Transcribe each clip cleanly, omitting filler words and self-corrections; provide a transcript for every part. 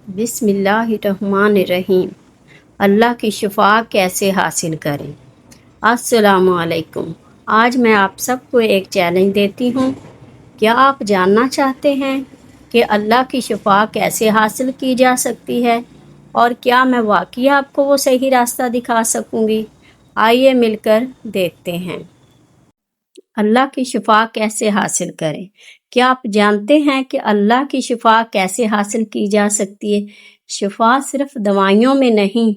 بسم اللہ الرحمن الرحیم۔ اللہ کی شفا کیسے حاصل کریں؟ السلام علیکم۔ آج میں آپ سب کو ایک چیلنج دیتی ہوں۔ کیا آپ جاننا چاہتے ہیں کہ اللہ کی شفا کیسے حاصل کی جا سکتی ہے اور کیا میں واقعی آپ کو وہ صحیح راستہ دکھا سکوں گی؟ آئیے مل کر دیکھتے ہیں۔ اللہ کی شفا کیسے حاصل کریں؟ کیا آپ جانتے ہیں کہ اللہ کی شفا کیسے حاصل کی جا سکتی ہے؟ شفا صرف دوائیوں میں نہیں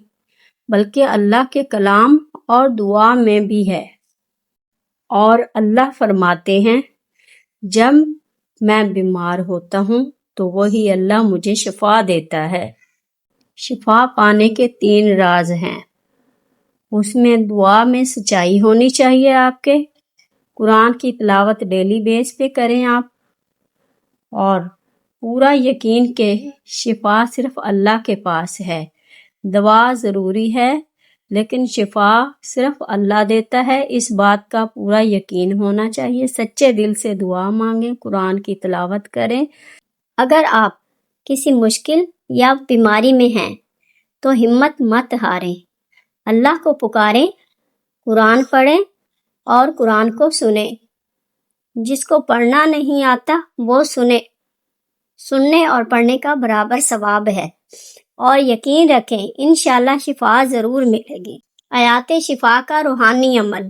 بلکہ اللہ کے کلام اور دعا میں بھی ہے۔ اور اللہ فرماتے ہیں جب میں بیمار ہوتا ہوں تو وہی اللہ مجھے شفا دیتا ہے۔ شفا پانے کے 3 راز ہیں۔ اس میں دعا میں سچائی ہونی چاہیے آپ کے، قرآن کی تلاوت ڈیلی بیس پہ کریں آپ، اور پورا یقین کہ شفا صرف اللہ کے پاس ہے۔ دوا ضروری ہے لیکن شفا صرف اللہ دیتا ہے، اس بات کا پورا یقین ہونا چاہیے۔ سچے دل سے دعا مانگیں، قرآن کی تلاوت کریں۔ اگر آپ کسی مشکل یا بیماری میں ہیں تو ہمت مت ہاریں، اللہ کو پکاریں، قرآن پڑھیں اور قرآن کو سنیں۔ جس کو پڑھنا نہیں آتا وہ سننے اور پڑھنے کا برابر ثواب ہے، اور یقین رکھیں انشاءاللہ شفا ضرور ملے گی۔ آیات شفا کا روحانی عمل۔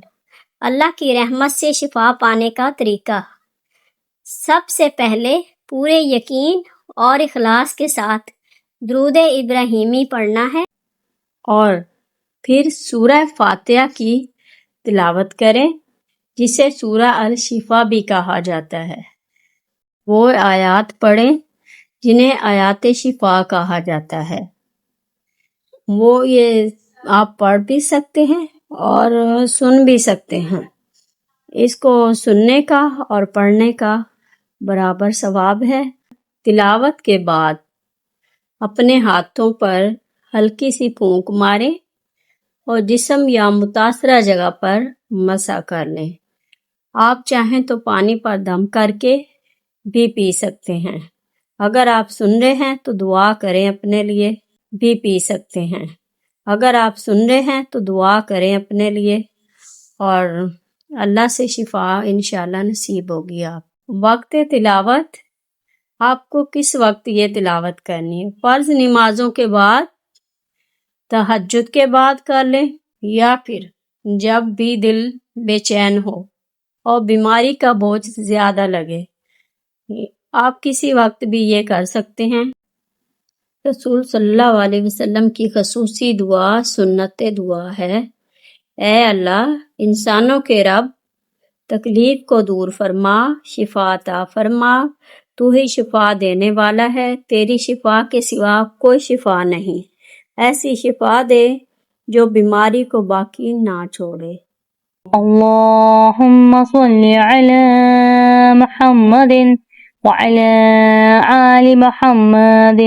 اللہ کی رحمت سے شفا پانے کا طریقہ۔ سب سے پہلے پورے یقین اور اخلاص کے ساتھ درود ابراہیمی پڑھنا ہے، اور پھر سورہ فاتحہ کی تلاوت کریں جسے سورہ الشفا بھی کہا جاتا ہے۔ وہ آیات پڑھیں جنہیں آیات شفا کہا جاتا ہے۔ یہ آپ پڑھ بھی سکتے ہیں اور سن بھی سکتے ہیں۔ اس کو سننے کا اور پڑھنے کا برابر ثواب ہے۔ تلاوت کے بعد اپنے ہاتھوں پر ہلکی سی پھونک ماریں اور جسم یا متاثرہ جگہ پر مسح کر لیں۔ آپ چاہیں تو پانی پر دم کر کے بھی پی سکتے ہیں۔ اگر آپ سن رہے ہیں تو دعا کریں، اپنے لیے بھی پی سکتے ہیں۔ اگر آپ سن رہے ہیں تو دعا کریں اپنے لیے، اور اللہ سے شفا انشاءاللہ نصیب ہوگی۔ آپ وقت تلاوت، آپ کو کس وقت یہ تلاوت کرنی ہے؟ فرض نمازوں کے بعد، تہجد کے بعد کر لیں، یا پھر جب بھی دل بے چین ہو اور بیماری کا بوجھ زیادہ لگے، آپ کسی وقت بھی یہ کر سکتے ہیں۔ رسول صلی اللہ علیہ وسلم کی خصوصی دعا سنت دعا ہے: اے اللہ انسانوں کے رب، تکلیف کو دور فرما، شفا عطا فرما، تو ہی شفا دینے والا ہے، تیری شفا کے سوا کوئی شفا نہیں۔ ایسی شفا دے جو بیماری کو باقی نہ چھوڑے۔ اللهم صل على محمد وعلى آل محمد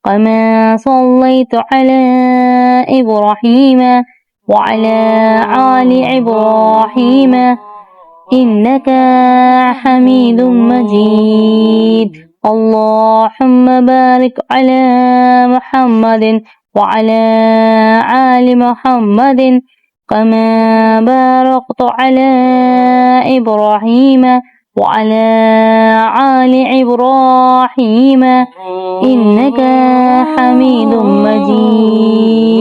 كما صليت على إبراهيم وعلى آل إبراهيم إنك حميد مجيد۔ اللهم بارك على محمد وعلى آل محمد كما باركت على إبراهيم وعلى آل إبراهيم إنك حميد مجيد۔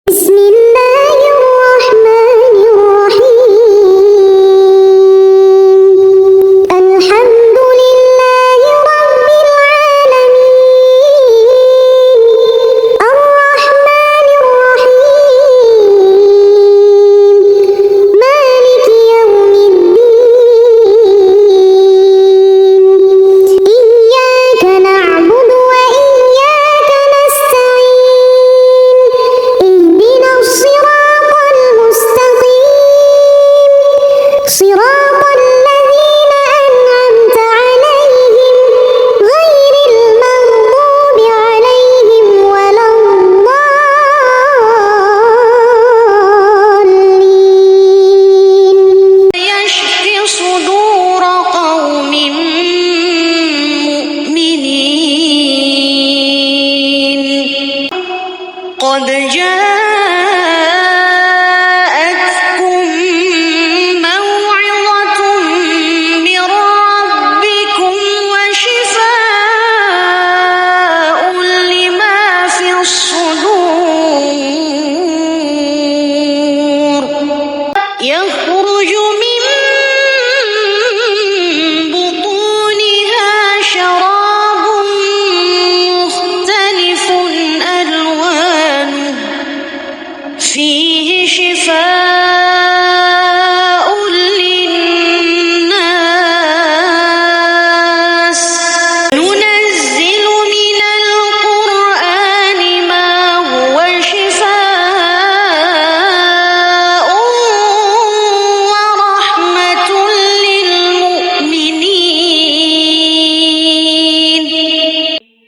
بسم اللہ الرحمن الرحیم، الحمد للہ رب العالمین، الرحمن الرحیم، مالک یوم الدین، ایاک نعبد و ایاک نستعین،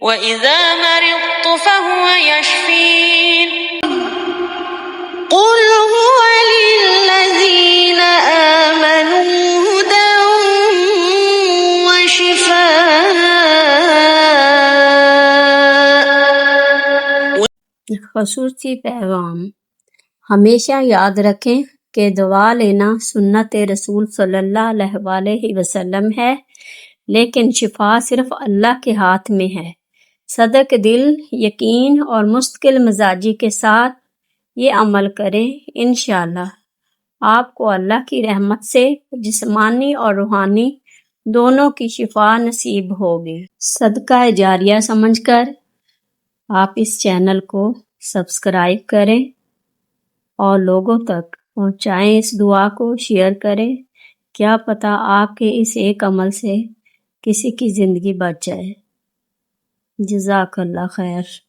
وَإِذَا مَرِضْتُ فَهُوَ يَشْفِينِ قُلْ هُوَ لِلَّذِينَ آمَنُوا هُدًى وَشِفَاء۔ خصوصی پیغام: ہمیشہ یاد رکھیں کہ دعا لینا سنت رسول صلی اللہ علیہ وسلم ہے، لیکن شفا صرف اللہ کے ہاتھ میں ہے۔ صدق دل، یقین اور مستقل مزاجی کے ساتھ یہ عمل کریں، انشاءاللہ آپ کو اللہ کی رحمت سے جسمانی اور روحانی دونوں کی شفا نصیب ہوگی۔ صدقہ جاریہ سمجھ کر آپ اس چینل کو سبسکرائب کریں اور لوگوں تک پہنچائیں، اس دعا کو شیئر کریں، کیا پتہ آپ کے اس ایک عمل سے کسی کی زندگی بچ جائے۔ جزاک اللہ خیر۔